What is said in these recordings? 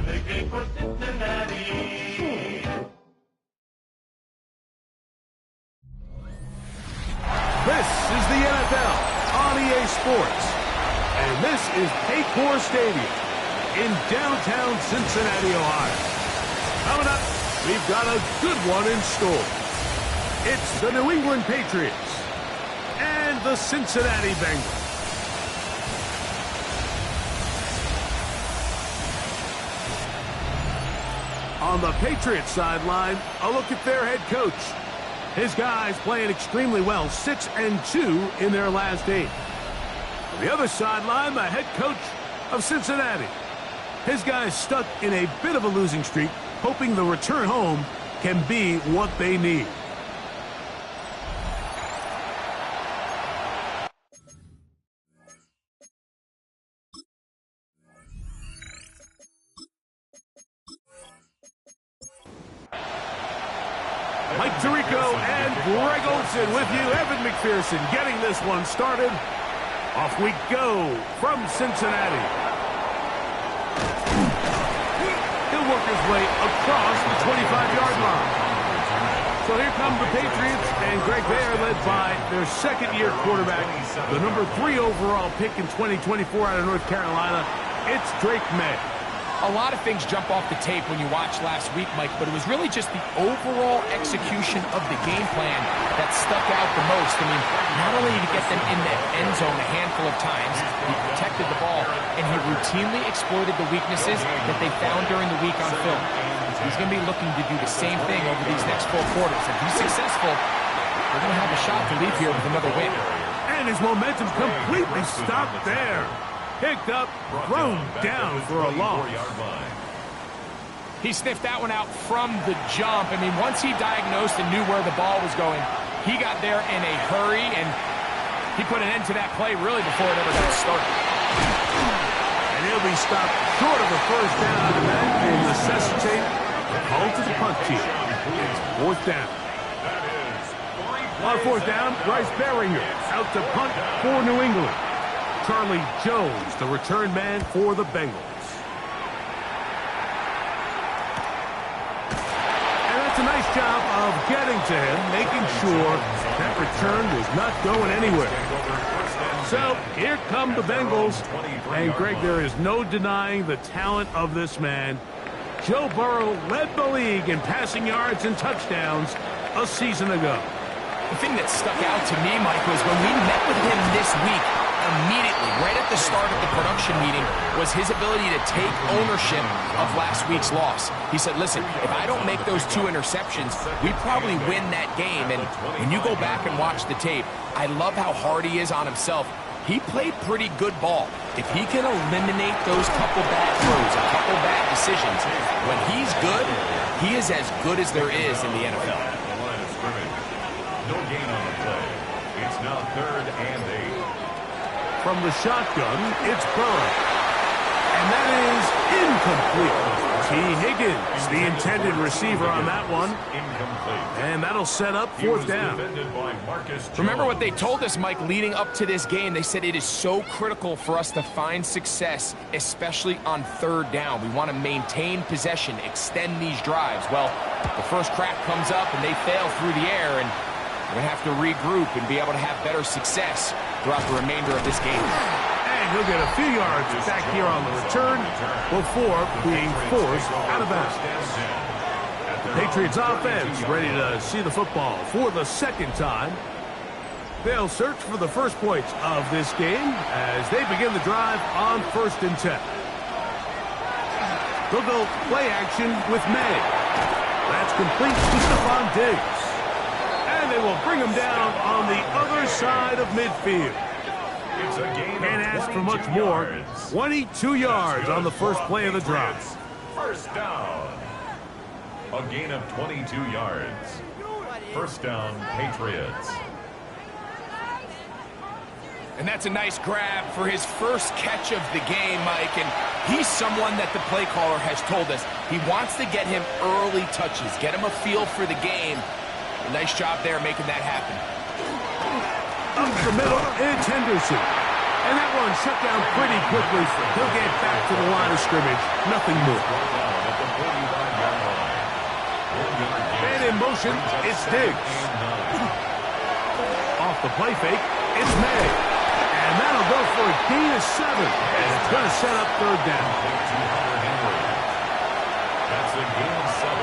the game for Cincinnati. This is the NFL on EA Sports, and this is Paycor Stadium in downtown Cincinnati, Ohio. Coming up, we've got a good one in store. It's the New England Patriots and the Cincinnati Bengals. On the Patriots sideline, a look at their head coach. His guys playing extremely well, 6-2 in their last 8. On the other sideline, the head coach of Cincinnati. His guys stuck in a bit of a losing streak, hoping the return home can be what they need. Mike Tirico and Greg Olsen with you. Evan McPherson getting this one started. Off we go from Cincinnati. He'll work his way across the 25-yard line. So here come the Patriots, and Greg, they are led by their second-year quarterback, the number 3 overall pick in 2024 out of North Carolina. It's Drake May. A lot of things jump off the tape when you watch last week, Mike, but it was really just the overall execution of the game plan that stuck out the most. I mean, not only did he get them in the end zone a handful of times, he protected the ball, and he routinely exploited the weaknesses that they found during the week on film. He's going to be looking to do the same thing over these next 4 quarters. If he's successful, they're going to have a shot to leave here with another win. And his momentum completely stopped there. Picked up, thrown down for a loss. He sniffed that one out from the jump. I mean, once he diagnosed and knew where the ball was going, he got there in a hurry, and he put an end to that play really before it ever got started. And he'll be stopped short of a first down on that and necessitate the call to the punt team. It's 4th down. On 4th down, Bryce Baringer out to punt for New England. Charlie Jones, the return man for the Bengals. And that's a nice job of getting to him, making sure that return was not going anywhere. So here come the Bengals. And Greg, there is no denying the talent of this man. Joe Burrow led the league in passing yards and touchdowns a season ago. The thing that stuck out to me, Mike, was when we met with him this week, immediately, right at the start of the production meeting, was his ability to take ownership of last week's loss. He said, listen, if I don't make those 2 interceptions, we probably win that game. And when you go back and watch the tape, I love how hard he is on himself. He played pretty good ball. If he can eliminate those couple bad throws, a couple bad decisions, when he's good, he is as good as there is in the NFL. No gain on the play. It's now 3rd and 8. From the shotgun, it's Burrow. And that is incomplete. T. Higgins, the intended receiver on that one. And that'll set up 4th down. Remember what they told us, Mike, leading up to this game. They said it is so critical for us to find success, especially on 3rd down. We want to maintain possession, extend these drives. Well, the first crack comes up and they fail through the air, and we're going to have to regroup and be able to have better success throughout the remainder of this game. And he'll get a few yards back here on the return before being forced out of bounds. The Patriots offense ready to see the football for the 2nd time. They'll search for the first points of this game as they begin the drive on 1st and 10. They'll go play action with May. That's complete to Stephon Diggs. And they will bring him down on the other side of midfield. Can't ask for much more. 22 yards on the first play of the drive. First down. A gain of 22 yards. First down, Patriots. And that's a nice grab for his first catch of the game, Mike. And he's someone that the play caller has told us he wants to get him early touches, get him a feel for the game. A nice job there making that happen. Up the middle, it's Henderson. And that one shut down pretty quickly. He'll get back to the line of scrimmage. Nothing more. And in motion, it's Diggs. Off the play fake, it's May. And that'll go for a gain of 7. And it's going to set up third down. That's a gain of 7.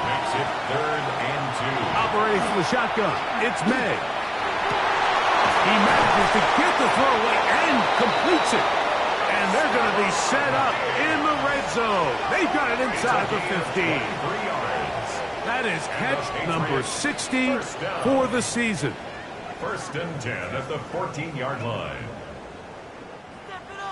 Makes it 3rd and 2. Operating from the shotgun, it's May. He manages to get the throw away and completes it. And they're going to be set up in the red zone. They've got it inside the 15. That is catch number 60 for the season. 1st and 10 at the 14-yard line.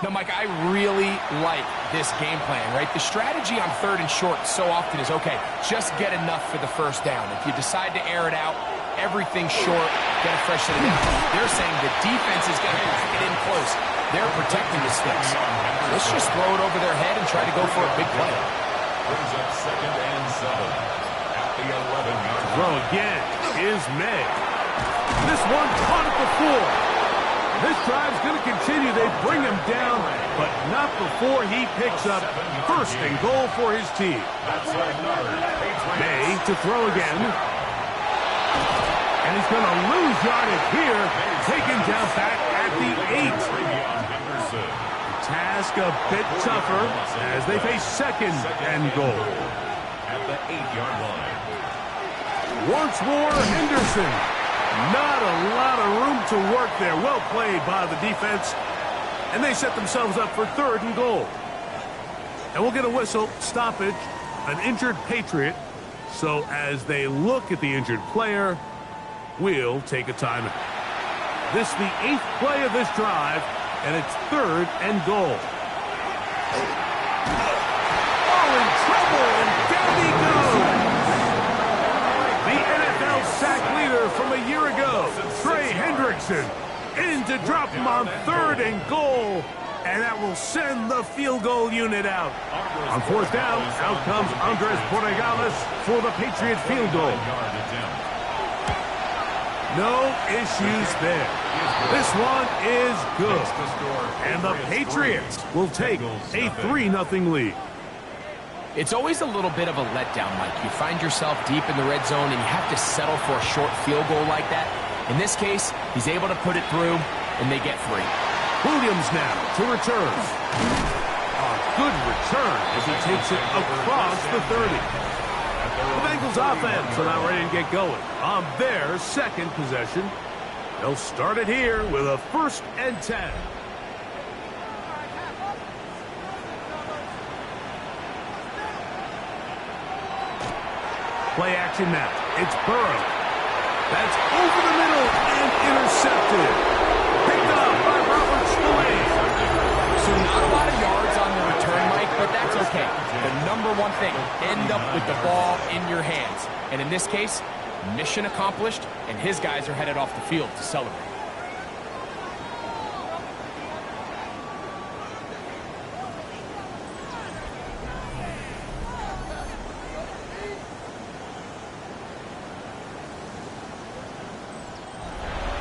Now, Mike, I really like this game plan, right? The strategy on 3rd and short so often is, okay, just get enough for the first down. If you decide to air it out, everything short, get a fresh set of down. They're saying the defense is going to pack it in close. They're protecting the sticks. Let's just throw it over their head and try to go for a big play. Brings up 2nd and 7 at the 11-yard line. Throw again is May. This one caught it before. This drive's going to continue. They bring him down, but not before he picks up 1st and goal for his team. May to throw again. And he's going to lose yardage here. Taken down back at the 8. Task a bit tougher as they face 2nd and goal. At the 8-yard line. Once more, Henderson. Not a lot of room to work there. Well played by the defense. And they set themselves up for 3rd and goal. And we'll get a whistle, stoppage, an injured Patriot. So as they look at the injured player, we'll take a timeout. This is the 8th play of this drive, and it's 3rd and goal. Oh, in trouble, and down he goes. The NFL sack leader from a year ago, Trey Hendrickson, in to drop him on 3rd and goal, and that will send the field goal unit out. On 4th down, out comes Andres Borregales for the Patriots field goal. No issues there. This one is good. And the Patriots will take a 3-0 lead. It's always a little bit of a letdown, Mike. You find yourself deep in the red zone and you have to settle for a short field goal like that. In this case, he's able to put it through, and they get 3. Williams now to return. A good return as he takes it across the 30. The Bengals offense are now ready to get going on their 2nd possession. They'll start it here with a 1st and 10. Play action now. It's Burrow. That's over the middle and intercepted. Picked up by Robert Spillane. So not a lot of yards on the return, Mike, but that's okay. The number one thing, end up with the ball in your hands. And in this case, mission accomplished, and his guys are headed off the field to celebrate.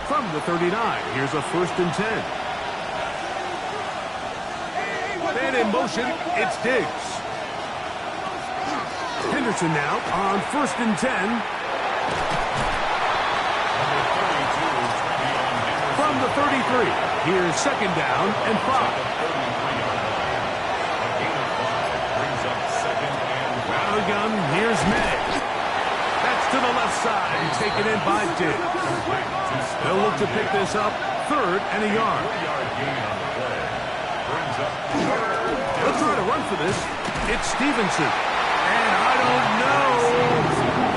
From the 39, here's a 1st and 10. And in motion, it's Diggs. Henderson now on 1st and 10. From the 33, here's 2nd down and 5. Out of the gun, here's May. That's to the left side, taken in by Diggs. They'll look to pick this up 3rd and a yard. They'll try to run for this. It's Stevenson. And I don't know.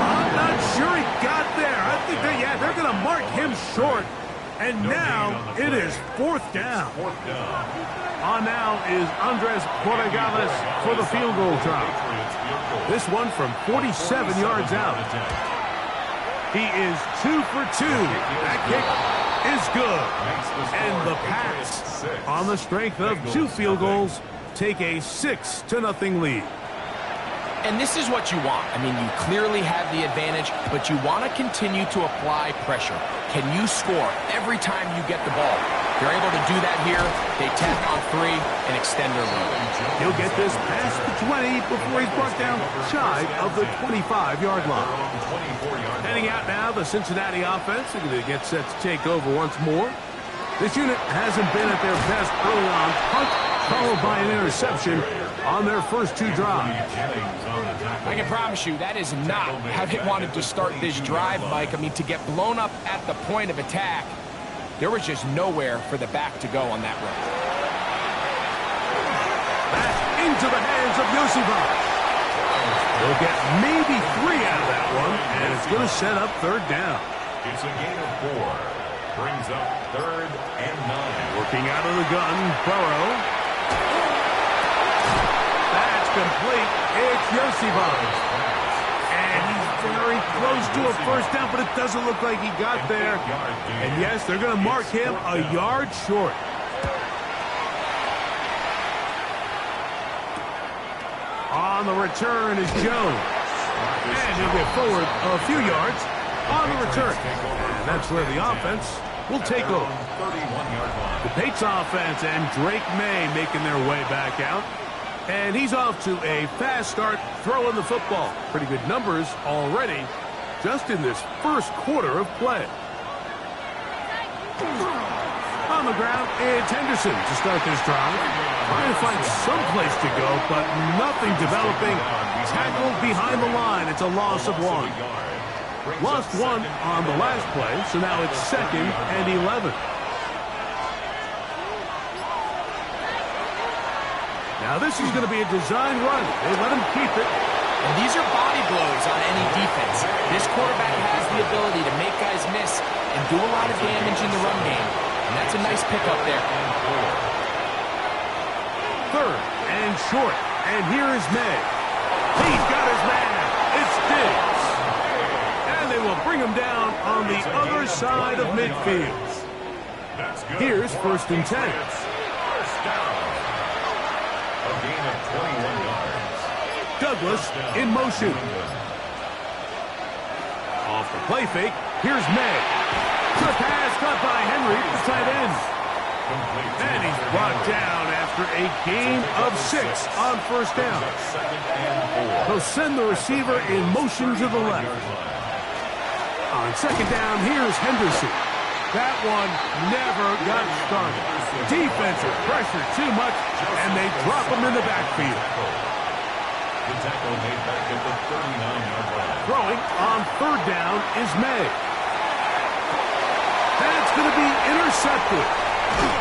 I'm not sure he got there. I think they're going to mark him short. And now it is 4th down. On now is Andres Borregales for the field goal try. This one from 47 yards out. He is 2 for 2. That kick is good. And the Pats, on the strength of 2 field goals, take a 6-0 lead. And this is what you want. I mean, you clearly have the advantage, but you want to continue to apply pressure. Can you score every time you get the ball? They're able to do that here. They tack on 3 and extend their lead. He'll get this past the 20 before he's brought down shy of the 25-yard line. Heading out now, the Cincinnati offense are going to get set to take over once more. This unit hasn't been at their best early on. Punt followed by an interception on their first 2 drives. I can promise you that is not how they wanted to start this drive, Mike. I mean, to get blown up at the point of attack, there was just nowhere for the back to go on that run. Back into the hands of Yosifov. They'll get maybe 3 out of that one, and it's going to set up 3rd down. It's a gain of 4. Brings up 3rd and 9. Working out of the gun, Burrow. That's complete. It's Yosifov. And he's very close to a first down, but it doesn't look like he got there. And yes, they're going to mark him a yard short. On the return is Jones. And he'll get forward a few yards on the return. And that's where the offense will take over. The Patriots offense and Drake May making their way back out. And he's off to a fast start throwing the football. Pretty good numbers already just in this first quarter of play. On the ground, it's Henderson to start this drive. Trying to find some place to go, but nothing developing. Tackled behind the line. It's a loss of 1. Lost 1 on the last play, so now it's 2nd and 11. Now this is going to be a design run. They let him keep it. And these are body blows on any defense. This quarterback has the ability to make guys miss and do a lot of damage in the run game. And that's a nice pickup there. 3rd and short. And here is May. He's got his man. It's Diggs. And they will bring him down on the other side of midfield. Here's 1st and 10. First down. A gain of 21 yards. Douglas in motion. Off the play fake. Here's May. The pass caught by Henry, the tight end. And he's brought down after a gain of 6 on 1st down. He'll send the receiver in motion to the left. On 2nd down, here's Henderson. That one never got started. Defensive pressure too much, and they drop him in the backfield. The tackle made back at the 39-yard line. Throwing on 3rd down is May. That's going to be intercepted.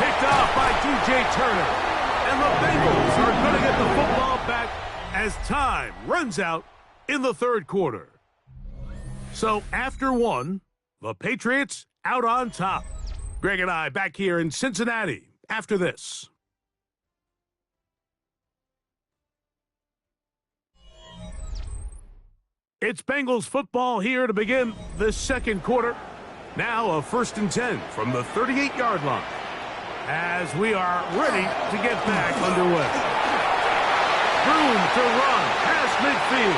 Picked off by DJ Turner. And the Bengals are going to get the football back as time runs out in the 3rd quarter. So after 1, the Patriots out on top. Greg and I back here in Cincinnati after this. It's Bengals football here to begin the 2nd quarter. Now a 1st and 10 from the 38-yard line as we are ready to get back underway. Room to run past midfield.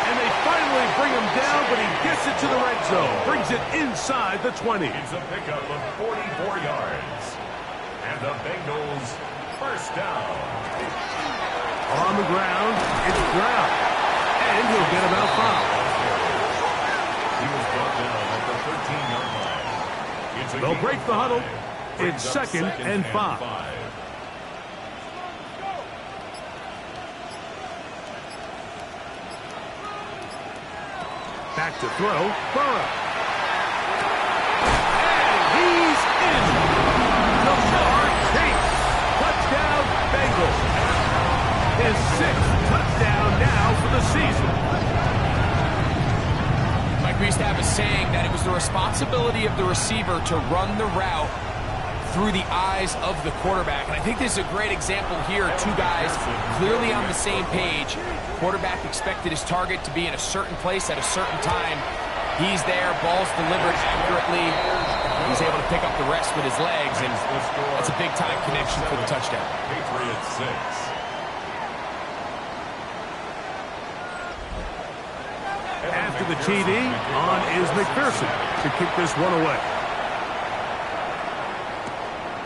And they finally bring him down, but he gets it to the red zone. Brings it inside the 20. It's a pickup of 44 yards. And the Bengals first down. On the ground, it's Brown. And he'll get about 5. He was brought down at the 13-yard line. It's a They'll break the huddle. It's 2nd and 5. Back to throw, Burrow. And he's in. Lamar Chase. Touchdown, Bengals. His 6th touchdown now for the season. Mike, we used to have a saying that it was the responsibility of the receiver to run the route through the eyes of the quarterback. And I think this is a great example here. 2 guys clearly on the same page. Quarterback expected his target to be in a certain place at a certain time. He's there, ball's delivered accurately. He's able to pick up the rest with his legs, and that's a big-time connection for the touchdown. Patriots 6. After the TD, on is McPherson to kick this one away.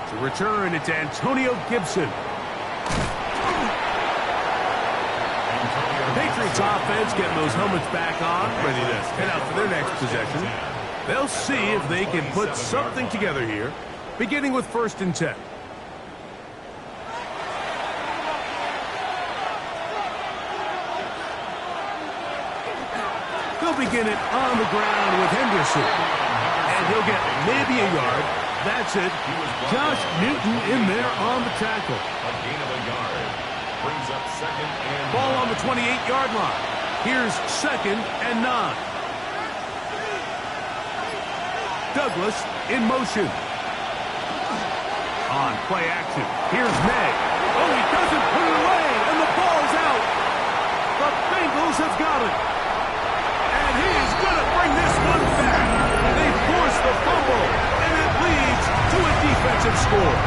To return, it's Antonio Gibson. The Patriots offense getting those helmets back on, ready to head out for their next possession. They'll see if they can put something together here, beginning with 1st and 10. They'll begin it on the ground with Henderson. And he'll get maybe a yard. That's it. Josh Newton in there on the tackle. A gain of a yard. Brings up 2nd and Ball on the 28-yard line. Here's 2nd and 9. Douglas in motion. On play action. Here's May. Oh, he doesn't put it away, and the ball's out. The Bengals have got it. And he is going to bring this one back. They force the fumble, and it leads to a defensive score.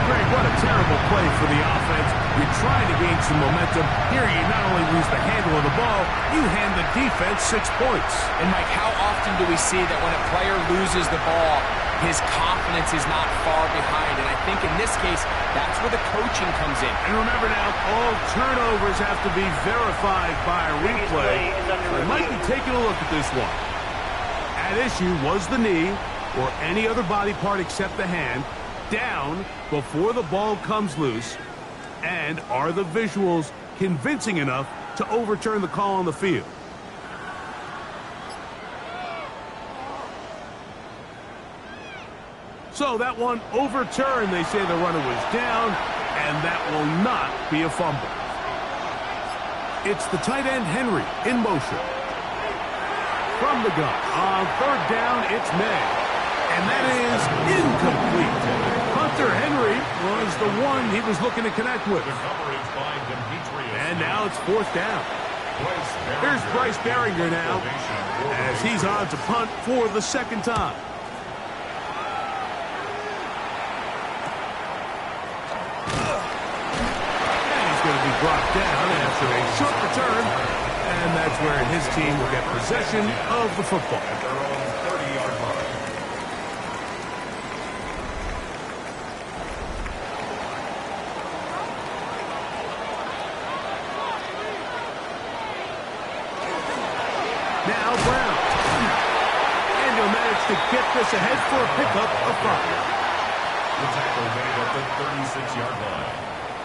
Greg, what a terrible play for the offense. You're trying to gain some momentum. Here you not only lose the handle of the ball, you hand the defense 6 points. And Mike, how often do we see that when a player loses the ball, his confidence is not far behind? And I think in this case, that's where the coaching comes in. And remember now, all turnovers have to be verified by a replay. We might be taking a look at this one. At issue was the knee, or any other body part except the hand, down before the ball comes loose. And are the visuals convincing enough to overturn the call on the field? So that one overturned. They say the runner was down, and that will not be a fumble. It's the tight end Henry in motion. From the gun. On 3rd down, it's May. And that is incomplete. Hunter Henry was the one he was looking to connect with. And now it's 4th down. Here's Bryce Baringer now, as he's on to punt for the 2nd time. And he's going to be brought down after a short return. And that's where his team will get possession of the football. At their own 30-yard line. Now Brown. And he'll manage to get this ahead for a pickup of 5. The tackle made at the 36-yard line.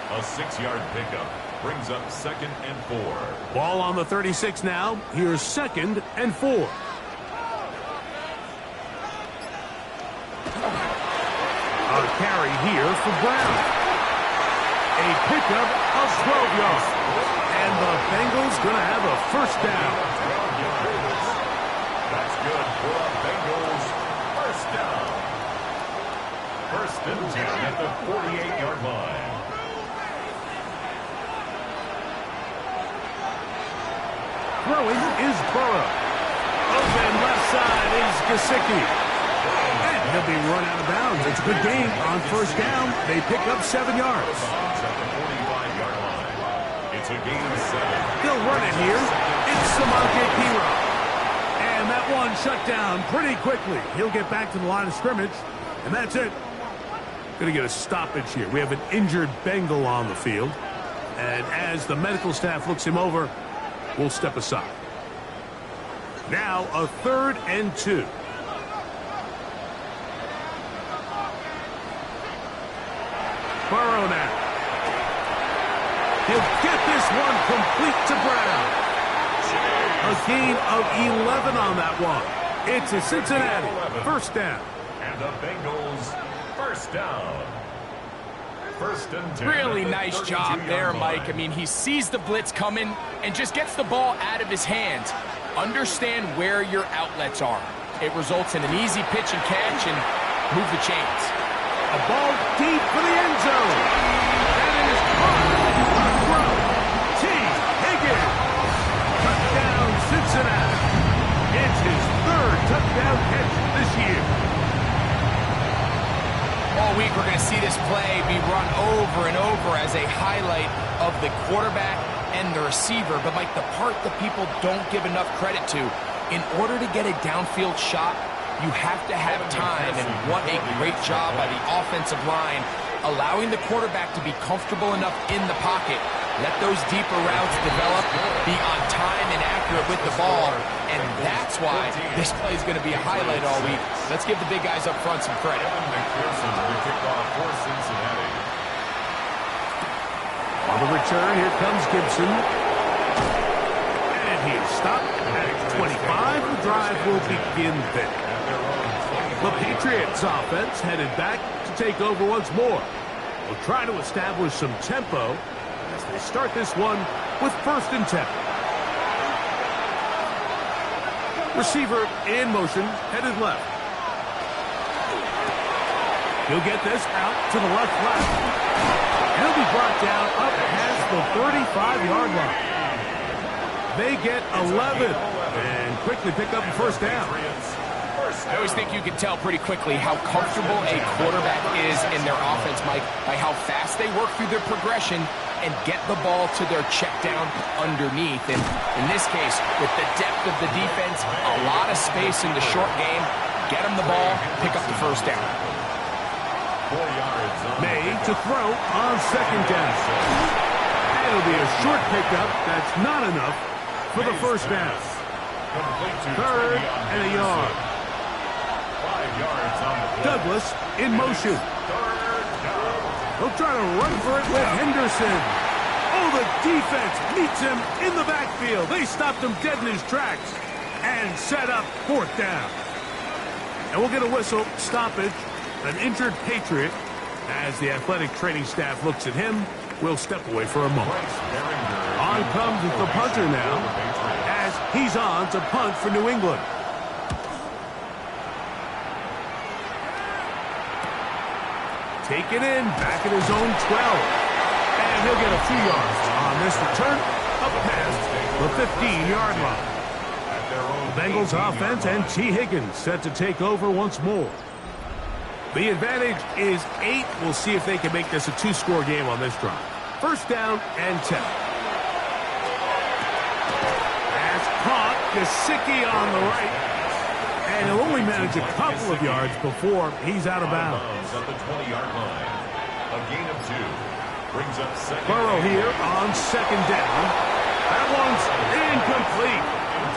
A 6-yard pickup brings up 2nd and 4. Ball on the 36 now. Here's 2nd and 4. A carry here for Brown. A pickup of 12 yards. And the Bengals going to have a 1st down. That's good for the Bengals. 1st down. 1st and 10 at the 48-yard line. Throwing is Burrow. Open left side is Gesicki. And he'll be run out of bounds. It's a good game on 1st down. They pick up 7 yards. At the 45-yard line. It's a gain of 7. They'll run it here. It's Samake Piro. And that one shut down pretty quickly. He'll get back to the line of scrimmage. And that's it. Going to get a stoppage here. We have an injured Bengal on the field. And as the medical staff looks him over, we'll step aside. Now a 3rd and 2. Burrow now. He'll get this one complete to Brown. A gain of 11 on that one. It's a Cincinnati 1st down. And the Bengals 1st down. 1st and 10. Really nice job there, Mike. I mean, he sees the blitz coming and just gets the ball out of his hands. Understand where your outlets are. It results in an easy pitch and catch and move the chains. A ball deep for the end zone. That is caught. Throw. T. Higgins. Touchdown, Cincinnati. It's his 3rd touchdown catch this year. All week we're going to see this play be run over and over as a highlight of the quarterback and the receiver. But, Mike, the part that people don't give enough credit to, in order to get a downfield shot, you have to have time, and what a great job by the offensive line, allowing the quarterback to be comfortable enough in the pocket, let those deeper routes develop, be on time and accurate with the ball, and that's why this play is going to be a highlight all week. Let's give the big guys up front some credit. On the return, here comes Gibson. And he is stopped at 25. The drive will begin there. The Patriots offense headed back to take over once more. We'll try to establish some tempo as they start this one with 1st and 10. Receiver in motion, headed left. He'll get this out to the left. He'll be brought down up past the 35-yard line. They get 11 and quickly pick up the 1st down. I always think you can tell pretty quickly how comfortable a quarterback is in their offense, Mike, by how fast they work through their progression and get the ball to their check down underneath. And in this case, with the depth of the defense, a lot of space in the short game, get them the ball, pick up the 1st down. May to throw on 2nd down. It'll be a short pickup. That's not enough for the 1st down. 3rd and a yard. Douglas in motion. He'll try to run for it with Henderson. Oh, the defense meets him in the backfield. They stopped him dead in his tracks and set up 4th down. And we'll get a whistle, stoppage, an injured Patriot. As the athletic training staff looks at him, we'll step away for a moment. On comes the punter now, as he's on to punt for New England. Take it in, back at his own 12. And he'll get a few yards on this return, up past the 15-yard line. The Bengals offense and T. Higgins set to take over once more. The advantage is 8. We'll see if they can make this a 2-score game on this drive. 1st down and 10. That's caught. Gesicki on the right. And he'll only manage a couple of yards before he's out of bounds. At the 20-yard line. A gain of 2. Brings up 2nd. Burrow here on 2nd down. That one's incomplete.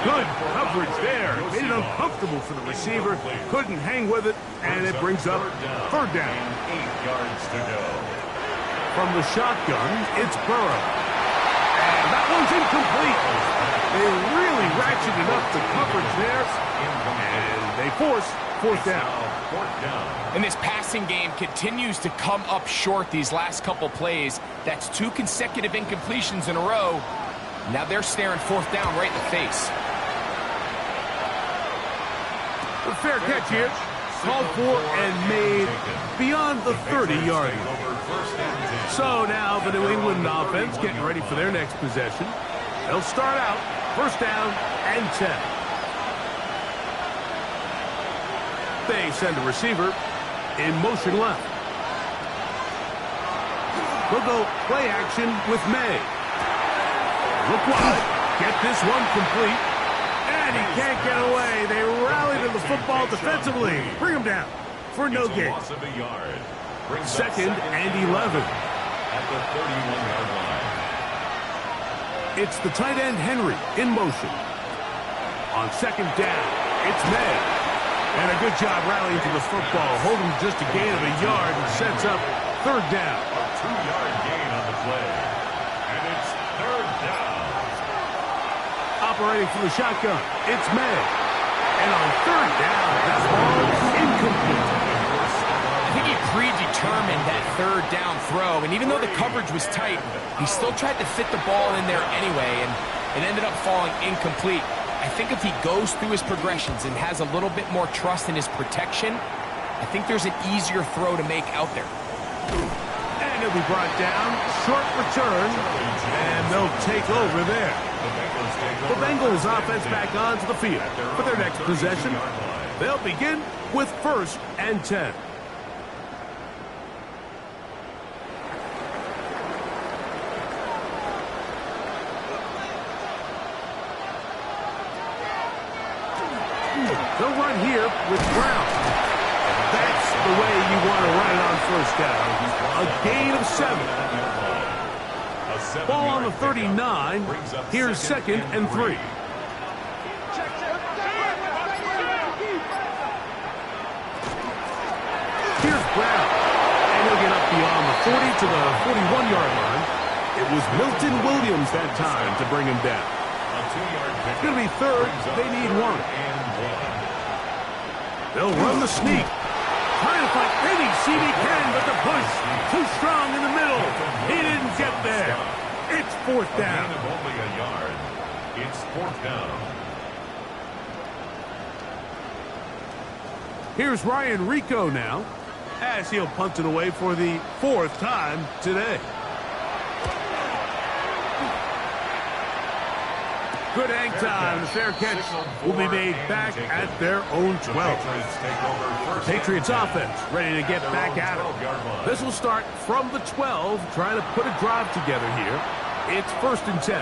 Good coverage there. Made it uncomfortable for the receiver. Couldn't hang with it, and it brings up 3rd down. 8 yards to go. From the shotgun, it's Burrow. And that one's incomplete. They really ratcheted up the coverage there, and they force 4th down. And this passing game continues to come up short these last couple plays. That's 2 consecutive incompletions in a row. Now they're staring 4th down right in the face. A fair catch here. Called for and made beyond the 30-yard line. So now the New England offense getting ready for their next possession. They'll start out 1st down and 10. They send a receiver in motion left. We'll go play action with May. Look wide. Get this one complete. And he can't get away. They rally to the football defensively. Bring him down for no gain. 2nd and 11. At the 31-yard line. It's the tight end Henry in motion. On 2nd down, it's May. And a good job rallying to the football, holding just a gain of a yard and sets up 3rd down. A 2-yard gain on the play. And it's 3rd down. Operating from the shotgun, it's May. And on 3rd down, that ball's incomplete. I think he predetermined that 3rd down throw, and even though the coverage was tight, he still tried to fit the ball in there anyway, and it ended up falling incomplete. I think if he goes through his progressions and has a little bit more trust in his protection, I think there's an easier throw to make out there. And he'll be brought down, short return, and they'll take over there. The Bengals offense back onto the field for their next possession. They'll begin with 1st and 10. They'll run here with Brown. That's the way you want to run it on first down. A gain of 7. Ball on the 39. Here's 2nd and 3. Here's Brown. And he'll get up beyond the 40 to the 41-yard line. It was Milton Williams that time to bring him down. It's going to be 3rd. They need 1. They'll run the sneak. Trying to find any seam he can, but the push too strong in the middle. He didn't get there. It's 4th down. Only a yard. It's 4th down. Here's Ryan Rico now, as he'll punt it away for the 4th time today. Good hang time. The fair catch will be made back at their own 12. Patriots offense ready to get back at it. This will start from the 12, trying to put a drive together here. It's 1st and 10.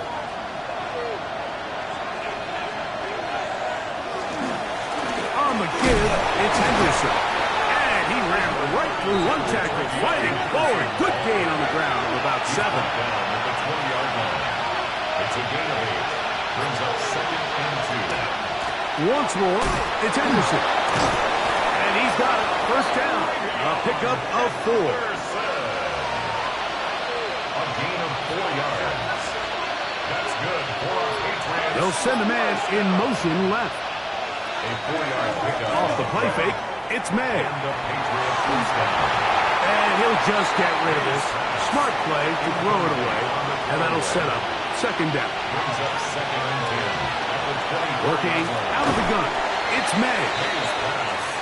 On the give, it's Henderson. And he ran right through one tackle, fighting forward. Good gain on the ground of about 7. Down at the 20-yard line. It's a gain of 8. Brings up 2nd and 2. Once more, it's Henderson. And he's got it. 1st down. A pickup of 4. A gain of 4 yards. That's good for a Patriots. They'll send a man in motion left. A 4-yard pickup. Off the play fake, it's May. And the Patriots first down. And he'll just get rid of this. Smart play to throw it away. And that'll set up 2nd down. Brings up 2nd and 10. At the 20. Working out of the gun. It's May.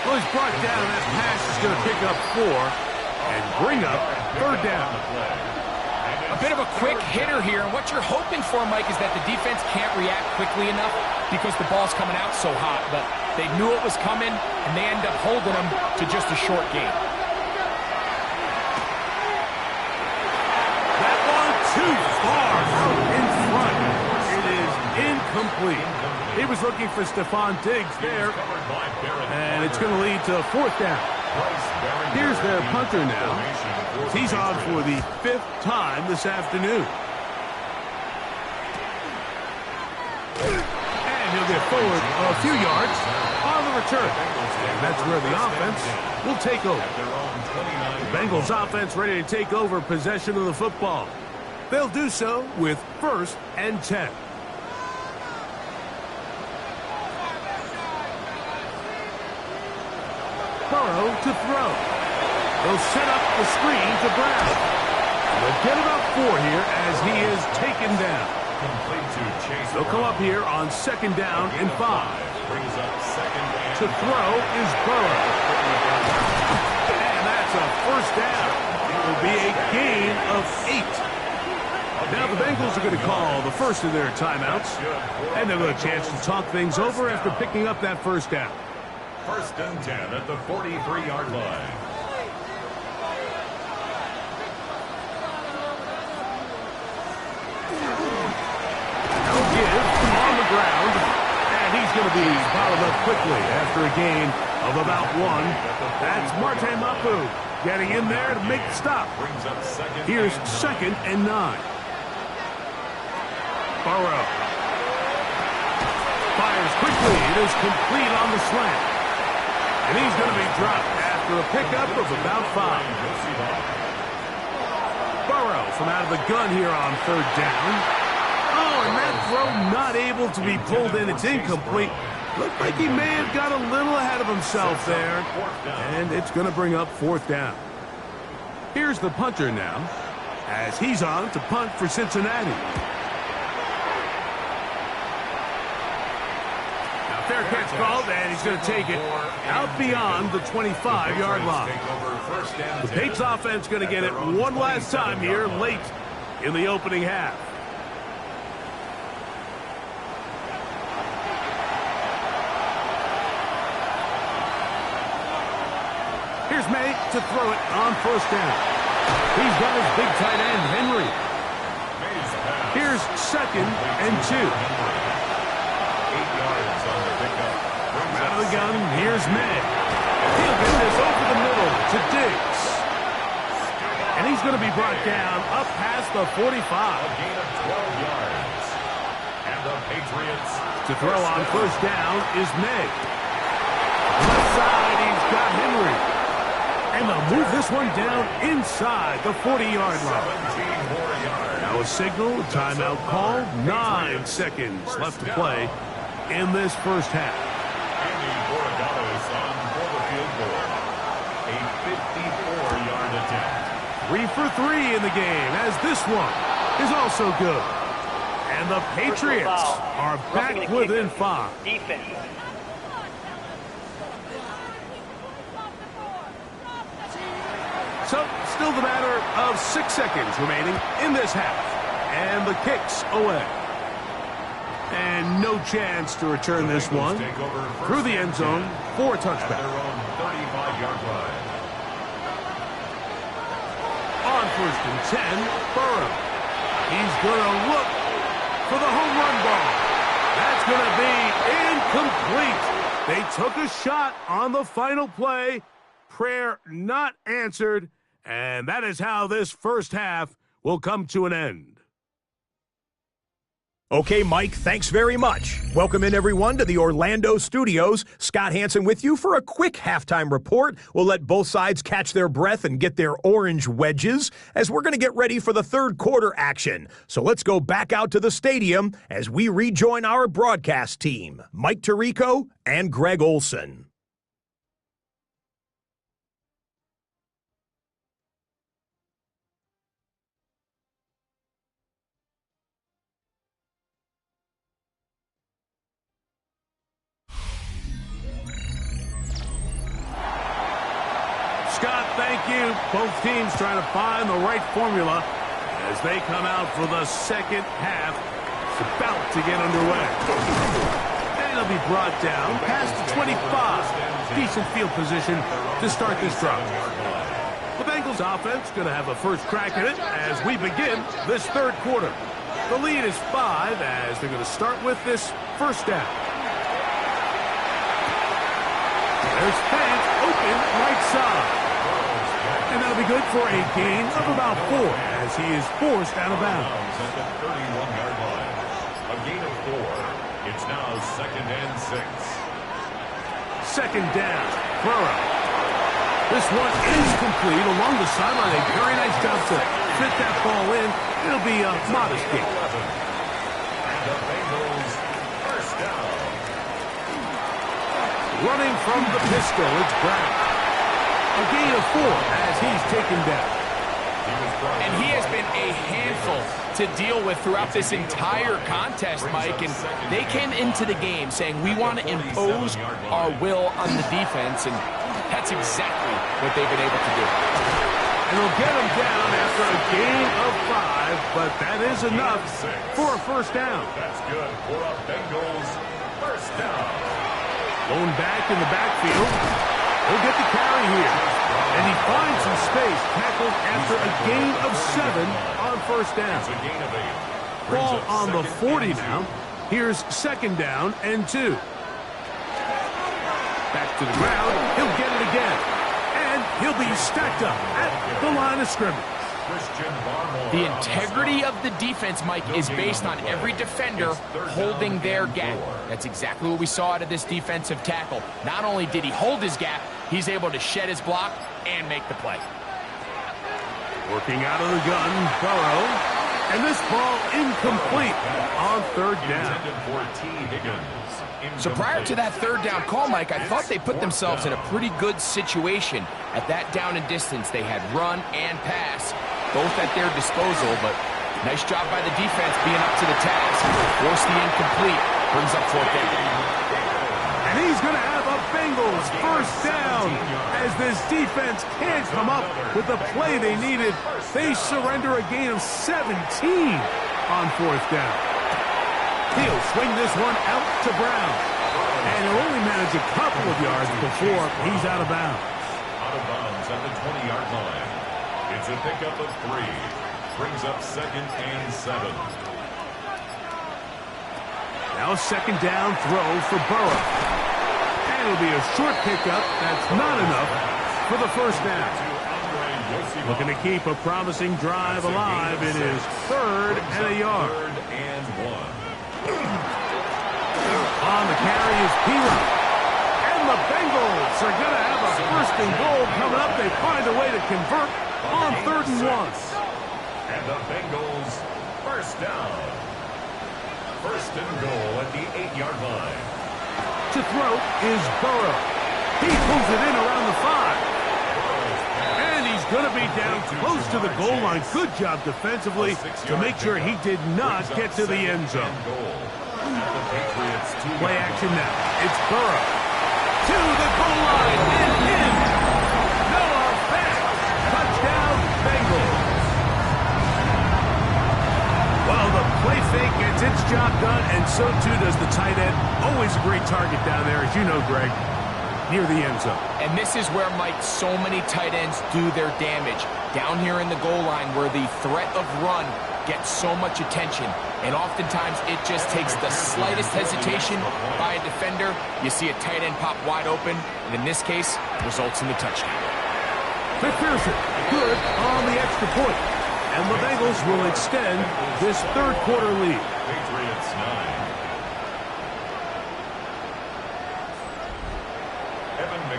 Well, he's brought down. That pass is going to pick up 4 and bring up 3rd down. A bit of a quick hitter here, and what you're hoping for, Mike, is that the defense can't react quickly enough because the ball's coming out so hot. But they knew it was coming, and they end up holding them to just a short gain. That one too far out in front. It is incomplete. He was looking for Stephon Diggs there, and it's going to lead to 4th down. Here's their punter now. He's on for the 5th time this afternoon. And he'll get forward a few yards on the return. And that's where the offense will take over. The Bengals offense ready to take over possession of the football. They'll do so with 1st and 10. Burrow to throw. They'll set up the screen to Brown. They'll get about 4 here as he is taken down. They'll come up here on 2nd down and 5. To throw is Burrow. And that's a 1st down. It will be a gain of 8. Now the Bengals are going to call the first of their timeouts. And they'll get a chance to talk things over after picking up that 1st down. 1st and 10 at the 43-yard line. They'll give on the ground, and he's going to be bottled up quickly after a gain of about 1. That's Marte Mapu getting in there to make the stop. Here's 2nd and 9. Burrow fires quickly. It is complete on the slant. And he's going to be dropped after a pickup of about 5. Burrow from out of the gun here on 3rd down. Oh, and that throw not able to be pulled in. It's incomplete. Looked like he may have got a little ahead of himself there. And it's going to bring up 4th down. Here's the punter now, as he's on to punt for Cincinnati. Fair catch called, and he's going to take it out beyond the 25-yard line. The Patriots offense going to get it one last time here late in the opening half. Here's May to throw it on 1st down. He's got his big tight end, Henry. Here's 2nd and 2. Out of the gun, here's May. He'll get this over the middle to Diggs. And he's going to be brought down up past the 45. A gain of 12 yards. And the Patriots To throw on first down is May. Left side, he's got Henry. And they'll move this one down inside the 40-yard line. 17 more yards. Now a signal, timeout call, 9 seconds left to play in this first half. Andy Borregado's on for the field goal. A 54-yard attempt. 3 for 3 in the game, as this one is also good. And the Patriots are back within 5. Defense. So, still the matter of 6 seconds remaining in this half. And the kick's away. And no chance to return this one through the end zone for a touchback. Their own 35-yard line. On first and 10, Burrow. He's going to look for the home run ball. That's going to be incomplete. They took a shot on the final play. Prayer not answered. And that is how this first half will come to an end. Okay, Mike, thanks very much. Welcome in, everyone, to the Orlando studios. Scott Hansen with you for a quick halftime report. We'll let both sides catch their breath and get their orange wedges as we're going to get ready for the third quarter action. So let's go back out to the stadium as we rejoin our broadcast team, Mike Tirico and Greg Olson. Scott, thank you. Both teams trying to find the right formula as they come out for the second half. It's about to get underway. And he'll be brought down past the 25. Decent field position to start this drive. The Bengals offense going to have a first crack at it as we begin this third quarter. The lead is 5 as they're going to start with this first down. There's fans open right side. And that'll be good for a gain of about 4 as he is forced out of bounds. At the 31-yard line. A gain of 4. It's now second and 6. Second down. Burrow. This one is complete along the sideline. A very nice job to fit that ball in. It'll be a modest gain. And the Bengals first down. Running from the pistol, it's Brown. A gain of 4 as he's taken down. And he has been a handful to deal with throughout this entire contest, Mike. And they came into the game saying, we want to impose our will on the defense. And that's exactly what they've been able to do. And they'll get him down after a gain of 5, but that is enough for a first down. That's good for a Bengals first down. Going back in the backfield. He'll get the carry here. And he finds some space, tackled after a gain of 7 on first down. It's a gain of 8. Ball on the 40 now. Here's second down and 2. Back to the ground. He'll get it again. And he'll be stacked up at the line of scrimmage. The integrity of the defense, Mike, is based on every defender holding their gap. That's exactly what we saw out of this defensive tackle. Not only did he hold his gap, he's able to shed his block and make the play. Working out of the gun, Burrow. And this ball incomplete on third down. So prior to that third down call, Mike, I thought they put themselves in a pretty good situation. At that down and distance, they had run and pass, both at their disposal, but nice job by the defense being up to the task. Force the incomplete, brings up fourth down. And he's going to have a Bengals first down as this defense can't come up with the play they needed. They surrender a gain of 17 on fourth down. He'll swing this one out to Brown. And he'll only manage a couple of yards before he's out of bounds. Out of bounds at the 20-yard line. It's a pickup of 3. Brings up second and 7. Now second down throw for Burrow. it'll be a short pickup. That's not enough for the first down. Looking to keep a promising drive alive. It is 3rd and a yard. On the carry is Pila. And the Bengals are going to have a 1st and goal coming up. They find a way to convert on 3rd and 1. And the Bengals 1st down. 1st and goal at the 8-yard line. To throw is Burrow. He pulls it in around the 5. And he's going to be down close to the goal line. Good job defensively to make sure he did not get to the end zone. Play action now. It's Burrow. To the goal line and in. Noah Fant. Touchdown, Bengals. Well, the play fake gets its job done, and so too does the tight end. Always a great target down there, as you know, Greg, near the end zone. And this is where, Mike, so many tight ends do their damage. Down here in the goal line where the threat of run gets so much attention. And oftentimes it just takes the slightest hesitation by a defender. You see a tight end pop wide open, and in this case, results in the touchdown. McPherson, good on the extra point. And the Bengals will extend this 3rd quarter lead. Patriots 9.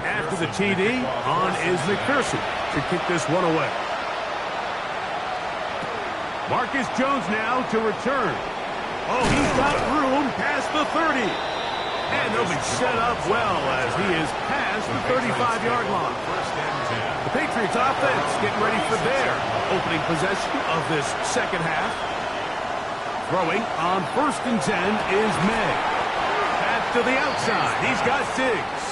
After the TD, on is McPherson to kick this one away. Marcus Jones now to return. Oh, he's got room past the 30. And they'll be set up well as he is past the 35-yard line. The Patriots offense getting ready for their opening possession of this 2nd half. Throwing on 1st and 10 is May. Back to the outside. He's got Diggs.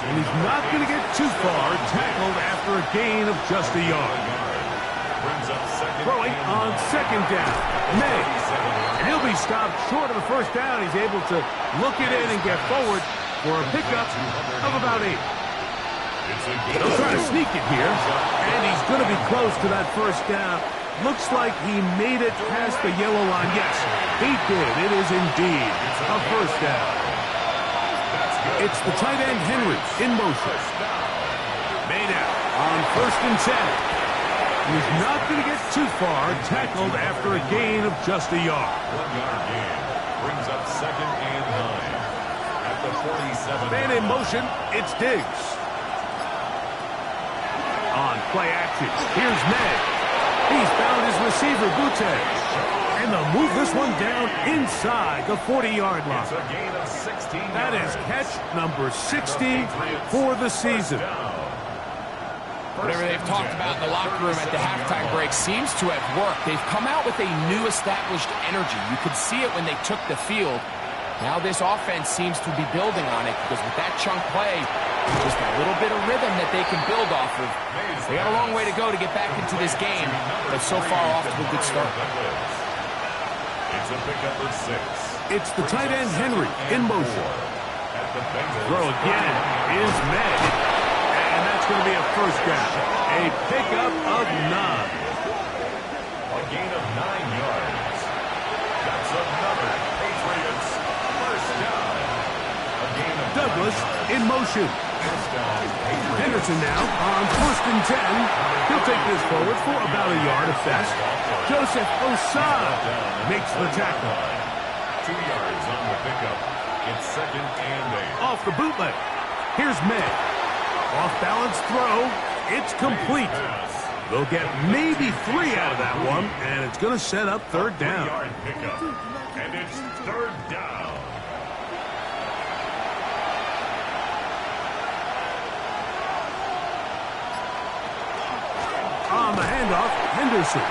And he's not going to get too far, tackled after a gain of just a yard. Throwing on 2nd down, May. And he'll be stopped short of the 1st down. He's able to look it in and get forward for a pickup of about 8. He'll try to sneak it here, and he's going to be close to that 1st down. Looks like he made it past the yellow line. Yes, he did. It is indeed a 1st down. It's the tight end Henry in motion. Made out on 1st and 10. He's not going to get too far, tackled after a gain of just a yard. 1-yard gain brings up 2nd and 9 at the 47. Man in motion, it's Diggs. On play action, here's May. He's found his receiver, Butte. And they'll move this one down inside the 40-yard line. It's a gain of 16 That is catch number 60 for the season. Whatever they've talked about in the locker room at the halftime break seems to have worked. They've come out with a new established energy. You could see it when they took the field. Now this offense seems to be building on it because with that chunk play, just a little bit of rhythm that they can build off of. They got a long way to go to get back into this game, but so far off to a good start. It's a pickup of 6. It's the tight end Henry in motion. Throw again is May. And that's going to be a 1st down. A pickup of 9. A gain of 9 yards. That's another Patriots 1st down. A gain of Douglas in motion. 1st down. Henderson now on 1st and 10. He'll take this forward for about a yard at best. Joseph Osai makes the tackle. 2 yards on the pickup. It's 2nd and 8. Off the bootleg. Here's May. Off-balance throw. It's complete. They'll get maybe 3 out of that one, and it's going to set up 3rd down. 3-yard pickup. And it's 3rd down. On the handoff, Henderson.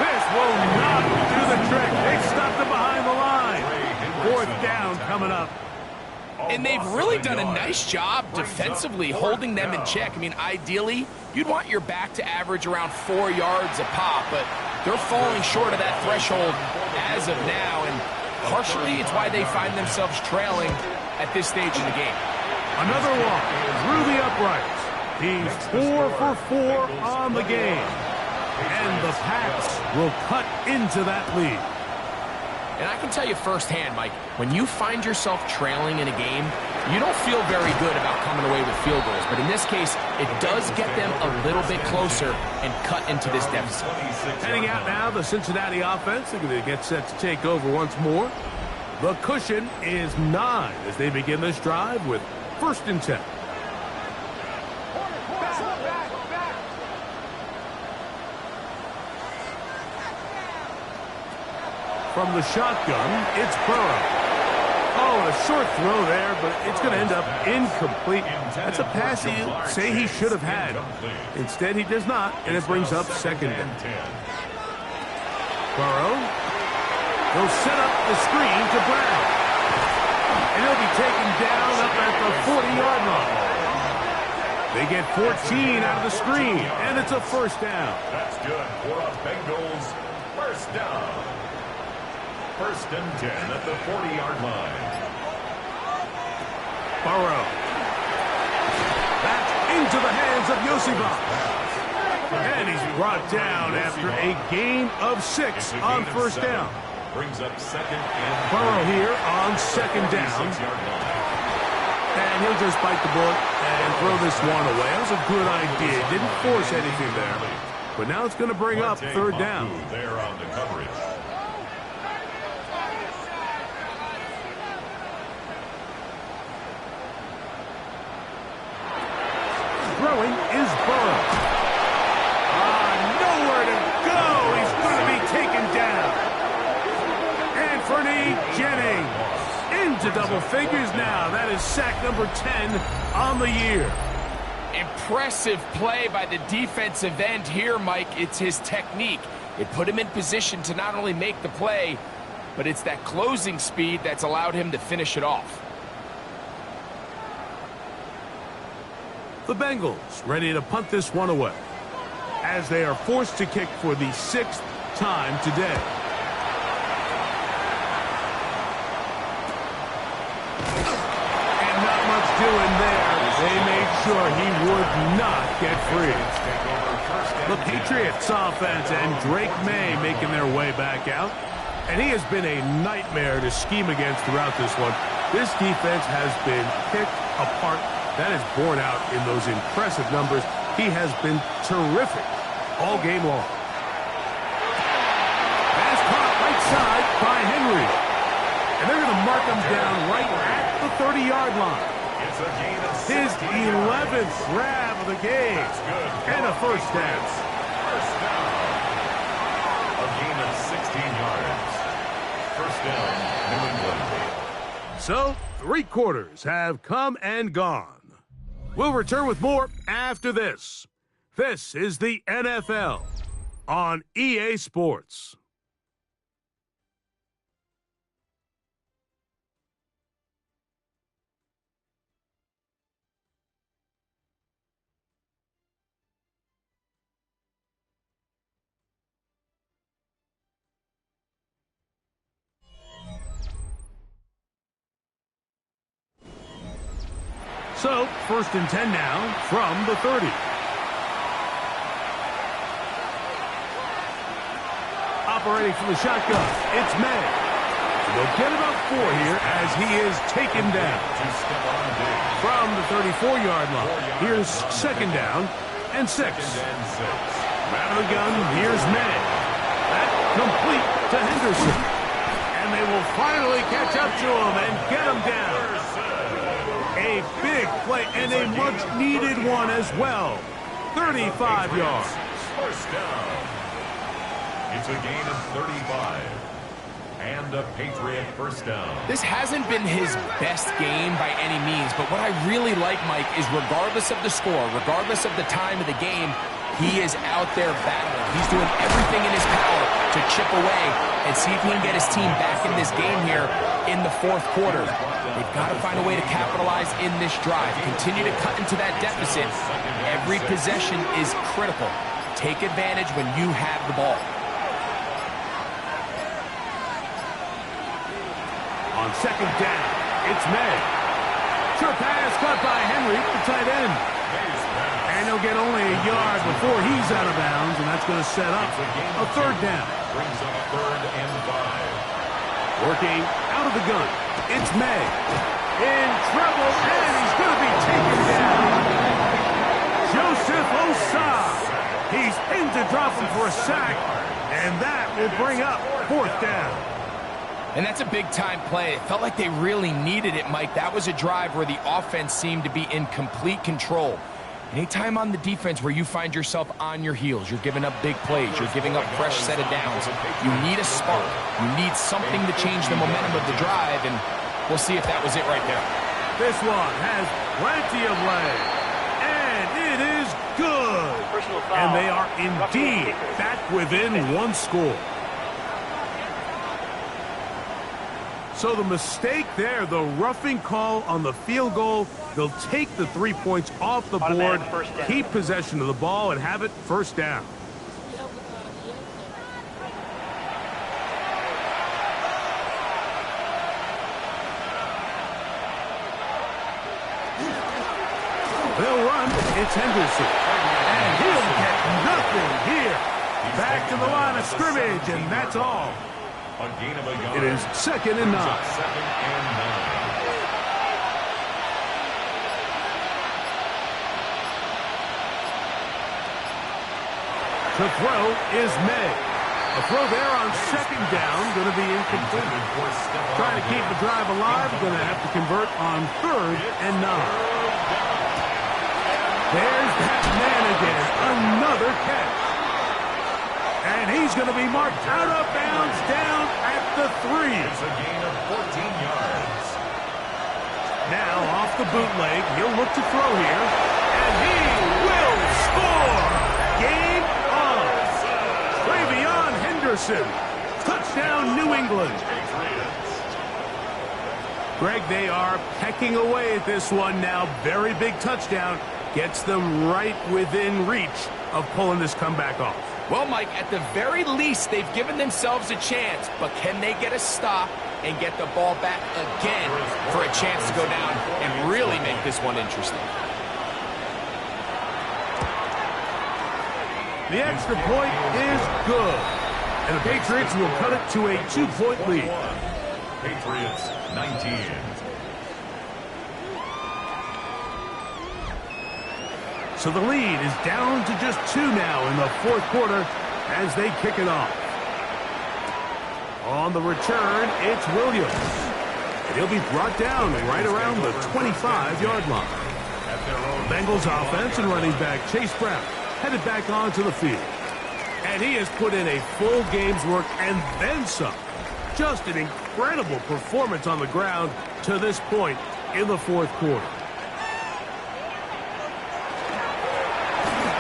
This will not do the trick. They stopped him behind the line. 4th down coming up. And they've really done a nice job defensively holding them in check. I mean, ideally, you'd want your back to average around 4 yards a pop, but they're falling short of that threshold as of now, and partially it's why they find themselves trailing at this stage in the game. Another walk through the uprights. He's 4 for 4 on the game. And the Pats will cut into that lead. And I can tell you firsthand, Mike, when you find yourself trailing in a game, You don't feel very good about coming away with field goals, but in this case, it does get them a little bit closer and cut into this deficit. Heading out now, the Cincinnati offense. They're going to get set to take over once more. The cushion is 9 as they begin this drive with 1st and 10. From the shotgun, it's Burrow. Oh, a short throw there, but it's going to end up incomplete. That's a pass you say he should have had. Instead, he does not, and it brings up 2nd down. Burrow. He'll set up the screen to Brown. And he'll be taken down up at the 40-yard line. They get 14 out of the screen, and it's a 1st down. That's good for the Bengals. 1st down. 1st and 10 at the 40-yard line. Burrow. Back into the hands of Yosibach. And he's brought down after a gain of 6 on 1st down. Brings up 2nd and Burrow here on 2nd down. And he'll just bite the bullet and throw this one away. That was a good idea. Didn't force anything there. But now it's going to bring up 3rd down. There on the coverage. Throwing is Burrow. Nowhere to go. He's going to be taken down. Anthony Jennings into double figures now. That is sack number 10 on the year. Impressive play by the defensive end here, Mike. It's his technique. It put him in position to not only make the play, but it's that closing speed that's allowed him to finish it off. The Bengals ready to punt this one away as they are forced to kick for the 6th time today. And not much doing there. They made sure he would not get free. The Patriots offense and Drake May making their way back out. And he has been a nightmare to scheme against throughout this one. This defense has been picked apart. That is borne out in those impressive numbers. He has been terrific all game long. Pass caught right side by Henry. And they're going to mark him down right at the 30-yard line. His 11th grab of the game. And a 1st down. 1st down. A gain of 16 yards. 1st down, New England. So, 3 quarters have come and gone. We'll return with more after this. This is the NFL on EA Sports. So, 1st and 10 now from the 30. Operating from the shotgun, it's May. They'll get about 4 here as he is taken down. From the 34-yard line, here's 2nd down and 6. Out of the gun, here's May. That complete to Henderson. And they will finally catch up to him and get him down. A big play and a much-needed one as well. 35 yards. 1st down. It's a gain of 35. And a Patriot 1st down. This hasn't been his best game by any means, but what I really like, Mike, is regardless of the score, regardless of the time of the game, he is out there battling. He's doing everything in his power to chip away and see if he can get his team back in this game here in the 4th quarter. They've got to find a way to capitalize in this drive. Continue to cut into that deficit. Every possession is critical. Take advantage when you have the ball. On 2nd down, it's May. Short pass caught by Henry, the tight end. And he'll get only a yard before he's out of bounds, and that's going to set up a 3rd down. Brings up 3rd and 5. Working out of the gun, it's May. in trouble, and he's going to be taken down. Joseph Osai. He's in to drop him for a sack, and that will bring up 4th down. And that's a big-time play. It felt like they really needed it, Mike. That was a drive where the offense seemed to be in complete control. Anytime on the defense where you find yourself on your heels, you're giving up big plays, you're giving up fresh set of downs, you need a spark. You need something to change the momentum of the drive, and we'll see if that was it right there. This one has plenty of leg, and it is good. And they are indeed back within 1 score. So the mistake there, the roughing call on the field goal, they'll take the 3 points off the board, keep possession of the ball, and have it 1st down. They'll run. It's Henderson. And he'll get nothing here. Back to the line of scrimmage, and that's all. A gain of a yard. It is 2nd and 9. 2nd and 9. To throw is May. A throw there on 2nd down, going to be incomplete. Trying to keep the drive alive, going to have to convert on 3rd and 9. There's that man again, another catch. And he's going to be marked out of bounds down at the 3. It's a gain of 14 yards. Now off the bootleg, he'll look to throw here, and he will score. Game on. Travion Henderson. Touchdown, New England. Greg, they are pecking away at this one now. Very big touchdown. Gets them right within reach of pulling this comeback off. Well, Mike, at the very least, they've given themselves a chance, but can they get a stop and get the ball back again for a chance to go down and really make this one interesting? The extra point is good, and the Patriots will cut it to a 2-point lead. Patriots 19. So the lead is down to just 2 now in the 4th quarter as they kick it off. On the return, it's Williams. And he'll be brought down right around the 25-yard line. The Bengals offense and running back Chase Brown headed back onto the field. And he has put in a full game's work and then some. Just an incredible performance on the ground to this point in the 4th quarter.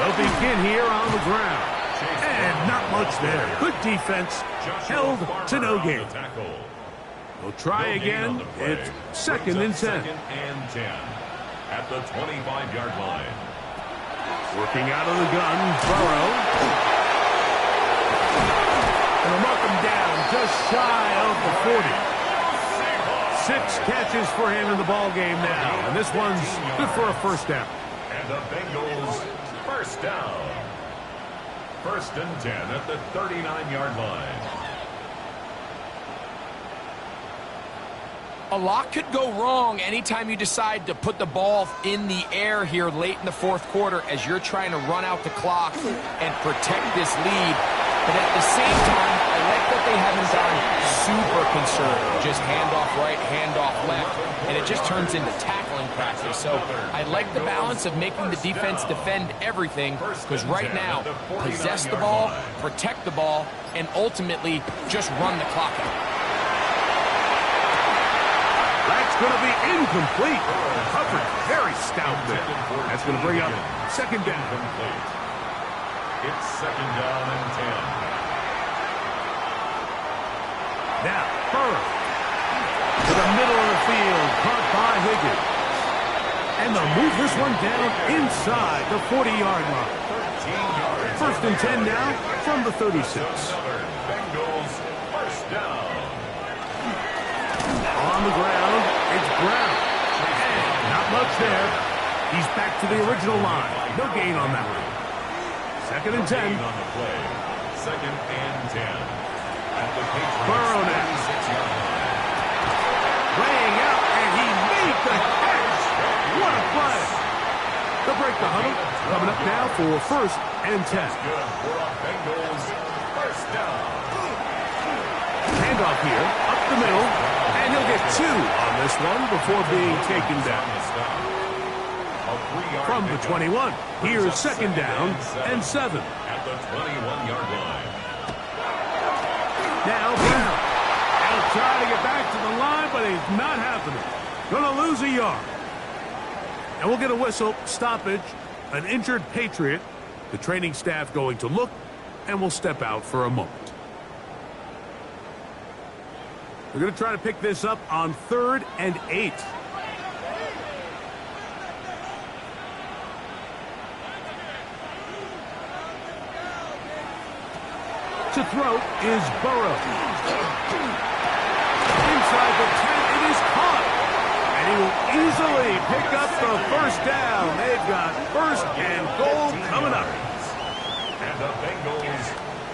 They'll begin here on the ground. And not much there. Good defense. Held to no gain. They'll try again. It's 2nd and 10. 2nd and 10. At the 25-yard line. Working out of the gun, Burrow. And they'll mark him down just shy of the 40. 6 catches for him in the ball game now. And this one's good for a 1st down. And the Bengals 1st down. 1st and 10 at the 39-yard line. A lot could go wrong anytime you decide to put the ball in the air here late in the 4th quarter as you're trying to run out the clock and protect this lead. But at the same time, I like that they haven't gone super conservative. Just handoff right, handoff left, and it just turns into tackling practice. So I like the balance of making the defense defend everything, because right now, possess the ball, protect the ball, and ultimately just run the clock out. That's going to be incomplete. Covered very stout there. That's going to bring up 2nd down. It's 2nd down and 10. Now, Burrow to the middle of the field, caught by Higgins. And they'll move this one down inside the 40-yard line. 1st and 10 now from the 36. Bengals 1st down. On the ground, it's Brown. And not much there. He's back to the original line. No gain on that one. 2nd and 10. On the play. 2nd and 10. At the Patriots Burrow now. 36-yard line. Laying out, and he may They'll break the huddle. Coming up now for 1st and 10. Good for a Bengals first down. Handoff here, up the middle, and he'll get 2 on this one before being taken down. From the 21, here's 2nd down and 7. At the 21-yard line. Now Brown. He'll try to get back to the line, but he's not happening. Gonna lose a yard. And we'll get a whistle, stoppage, an injured Patriot. The training staff going to look, and we'll step out for a moment. We're going to try to pick this up on 3rd and 8. To throw is Burrow. Inside the 10, it is caught. And he will easily pick up the first down. They've got 1st and goal coming up. And the Bengals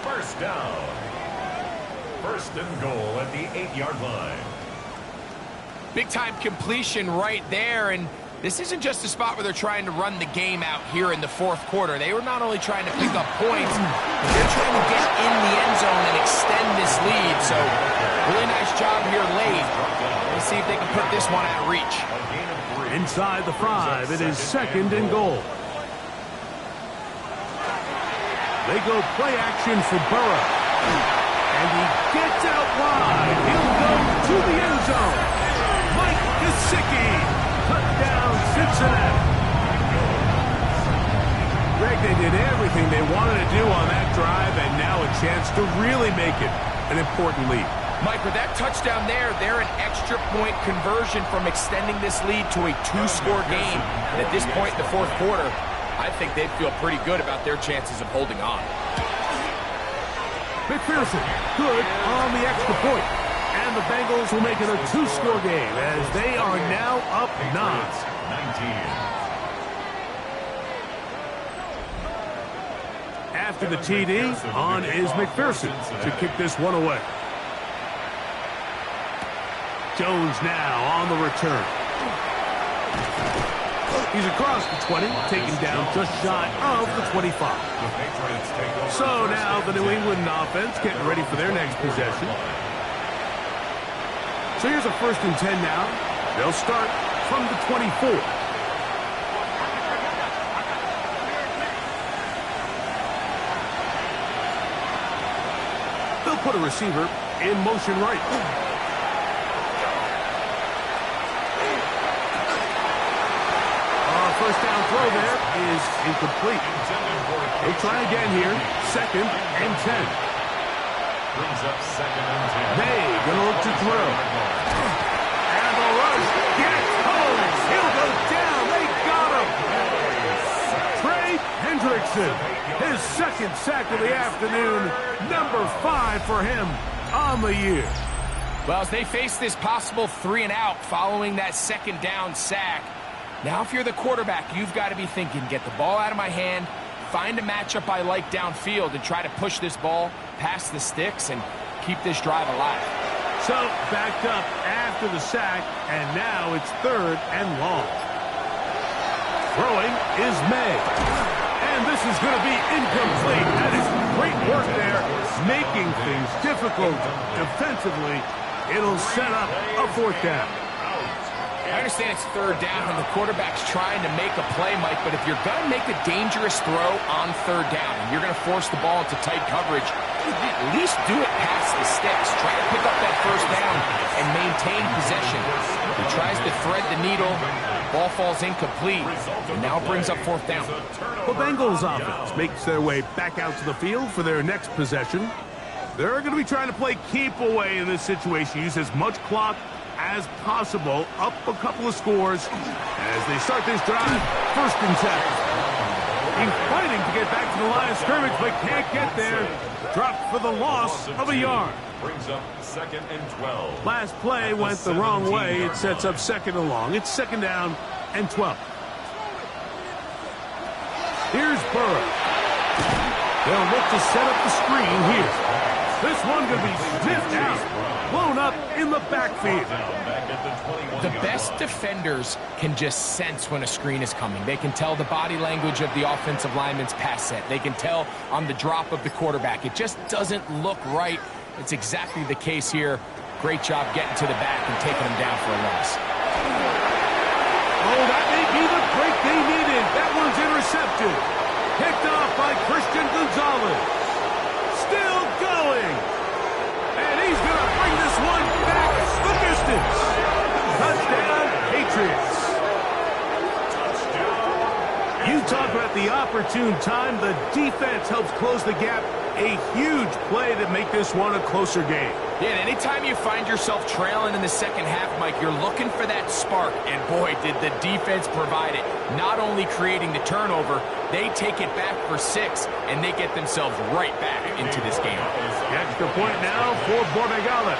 first down. 1st and goal at the 8-yard line. Big-time completion right there, and this isn't just a spot where they're trying to run the game out here in the 4th quarter. They were not only trying to pick up points, but they're trying to get in the end zone and extend this lead. So, really nice job here late. Let's see if they can put this one out of reach. Inside the 5, it is 2nd and goal. They go play action for Burrow. And he gets out wide. He'll go to the end zone. Mike Gesicki. Touchdown, Cincinnati. Greg, they did everything they wanted to do on that drive, and now a chance to really make it an important lead. Mike, with that touchdown there, they're an extra point conversion from extending this lead to a 2-score game. And at this point in the 4th quarter, I think they'd feel pretty good about their chances of holding on. McPherson, good on the extra point. And the Bengals will make it a 2-score game as they are now up 9. 19. After the TD, on is McPherson to kick this one away. Jones now on the return. He's across the 20, taken down just shy of the 25. So now the New England offense getting ready for their next possession. So here's a 1st and 10 now. They'll start from the 24. They'll put a receiver in motion right. First down throw there is incomplete. They'll try again here. 2nd and 10. Brings up 2nd and 10. May gonna look to throw. And the rush gets home. He'll go down. They got him. Trey Hendrickson, his 2nd sack of the afternoon. Number 5 for him on the year. Well, as they face this possible 3 and out following that 2nd down sack, now if you're the quarterback, you've got to be thinking, get the ball out of my hand, find a matchup I like downfield, and try to push this ball past the sticks and keep this drive alive. So, backed up after the sack, and now it's 3rd and long. Throwing is May. And this is going to be incomplete. That is great work there, making things difficult defensively. It'll set up a 4th down. I understand it's 3rd down and the quarterback's trying to make a play, Mike, but if you're going to make a dangerous throw on 3rd down and you're going to force the ball into tight coverage, at least do it past the sticks. Try to pick up that 1st down and maintain possession. He tries to thread the needle, ball falls incomplete, and now brings up 4th down. The Bengals offense makes their way back out to the field for their next possession. They're going to be trying to play keep away in this situation, use as much clock as possible, up a couple of scores as they start this drive. 1st and 10. He's fighting to get back to the line of scrimmage, but can't get there. Dropped for the loss of a yard. Brings up 2nd and 12. Last play went the wrong way. It sets up 2nd and long. It's 2nd down and 12. Here's Burrow. They'll look to set up the screen here. This one going to be sniffed out, blown up in the backfield. The best defenders can just sense when a screen is coming. They can tell the body language of the offensive lineman's pass set. They can tell on the drop of the quarterback. It just doesn't look right. It's exactly the case here. Great job getting to the back and taking him down for a loss. Oh, that may be the break they needed. That one's intercepted. Picked off by Christian Gonzalez. Still going. And he's going to bring this one back the distance. Touchdown, Patriots. You talk about the opportune time. The defense helps close the gap. A huge play to make this one a closer game. Yeah, and anytime you find yourself trailing in the second half, Mike, you're looking for that spark. And boy, did the defense provide it. Not only creating the turnover, they take it back for 6, and they get themselves right back into this game. The extra point now for Bengals.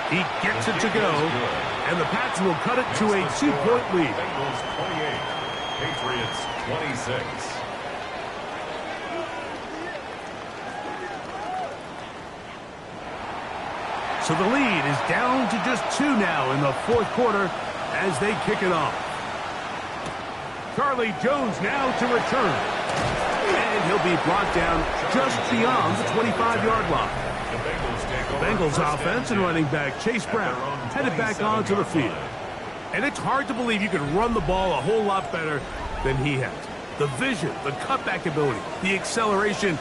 He gets it to go, and the Pats will cut it to a 2-point lead. Bengals 28, Patriots 26. So the lead is down to just 2 now in the fourth quarter as they kick it off. Charlie Jones now to return. And he'll be brought down just beyond the 25-yard line. The Bengals offense and running back Chase Brown headed back onto the field. And it's hard to believe you can run the ball a whole lot better than he has. The vision, the cutback ability, the acceleration,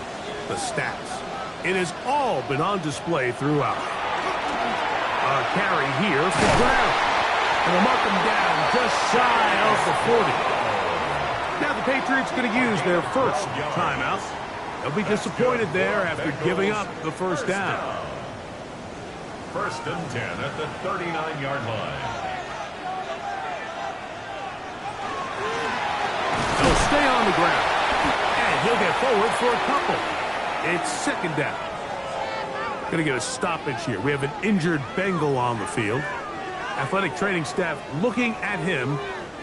the stats. It has all been on display throughout. A carry here for Brown. And they'll mark him down just shy of the 40. Now the Patriots going to use their first timeout. They'll be disappointed there after giving up the first down. First and 10 at the 39-yard line. He'll stay on the ground. And he'll get forward for a couple. It's second down. Going to get a stoppage here. We have an injured Bengal on the field. Athletic training staff looking at him,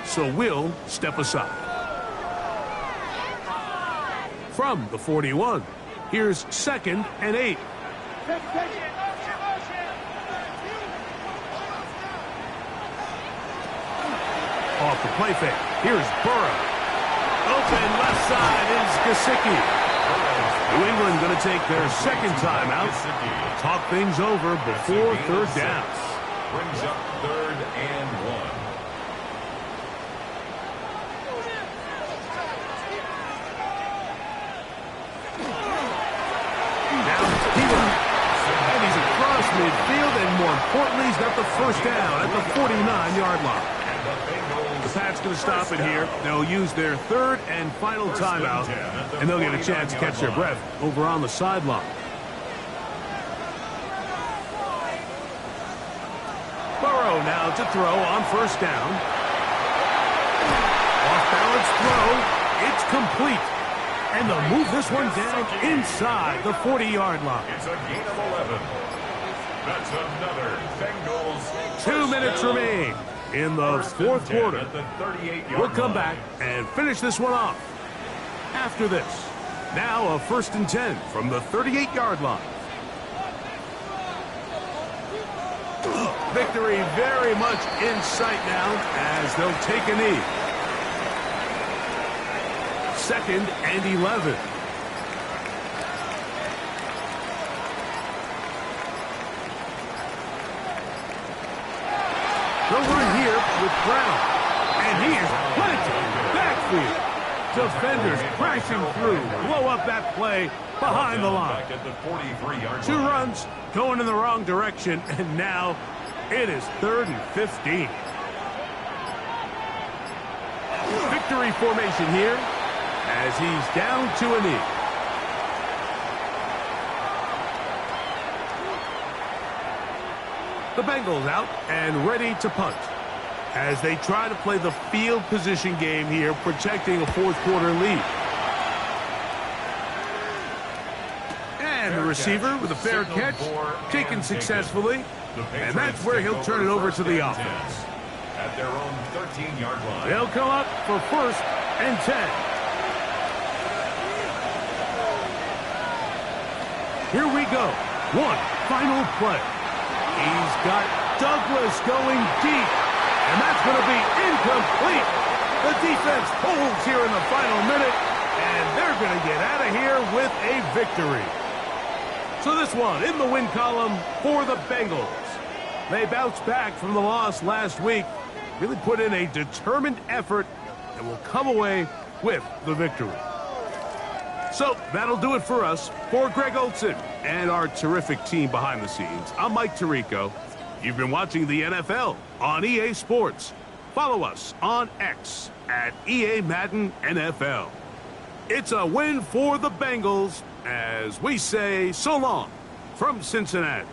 so we'll step aside. From the 41, here's 2nd and 8. Off the play fake. Here's Burrow. Open left side is Gesicki. New England going to take their second timeout. Talk things over before third down. Brings up 3rd and 1. Now Peter. And he's across midfield, and more importantly, he's got the first down at the 49-yard line. The Pats going to stop it here. They'll use their third and final timeout, and they'll get a chance to catch their breath over on the sideline. Burrow now to throw on first down. Off-balance throw. It's complete. And they'll move this one down inside the 40-yard line. It's a gain of 11. That's another Bengals. 2 minutes remain in the fourth quarter. We'll come back and finish this one off after this. Now a 1st and 10 from the 38-yard line. Victory very much in sight now as they'll take a knee. 2nd and 11. They'll run here with Brown. And he is planted backfield. Defenders crashing through. Blow up that play behind the line. 2 runs going in the wrong direction, and now it is 3rd and 15. Victory formation here as he's down to a knee. The Bengals out and ready to punt as they try to play the field position game here, protecting a fourth quarter lead. And the receiver with a fair catch, taken successfully, and that's where he'll turn it over to the offense. At their own 13-yard line. They'll come up for 1st and 10. go. One final play. He's got Douglas going deep, and that's going to be incomplete. The defense pulls here in the final minute, and they're going to get out of here with a victory. So this one in the win column for the Bengals. They bounced back from the loss last week, really put in a determined effort, and will come away with the victory. So that'll do it for us. For Greg Olson and our terrific team behind the scenes, I'm Mike Tirico. You've been watching the NFL on EA Sports. Follow us on X at EA Madden NFL. It's a win for the Bengals as we say so long from Cincinnati.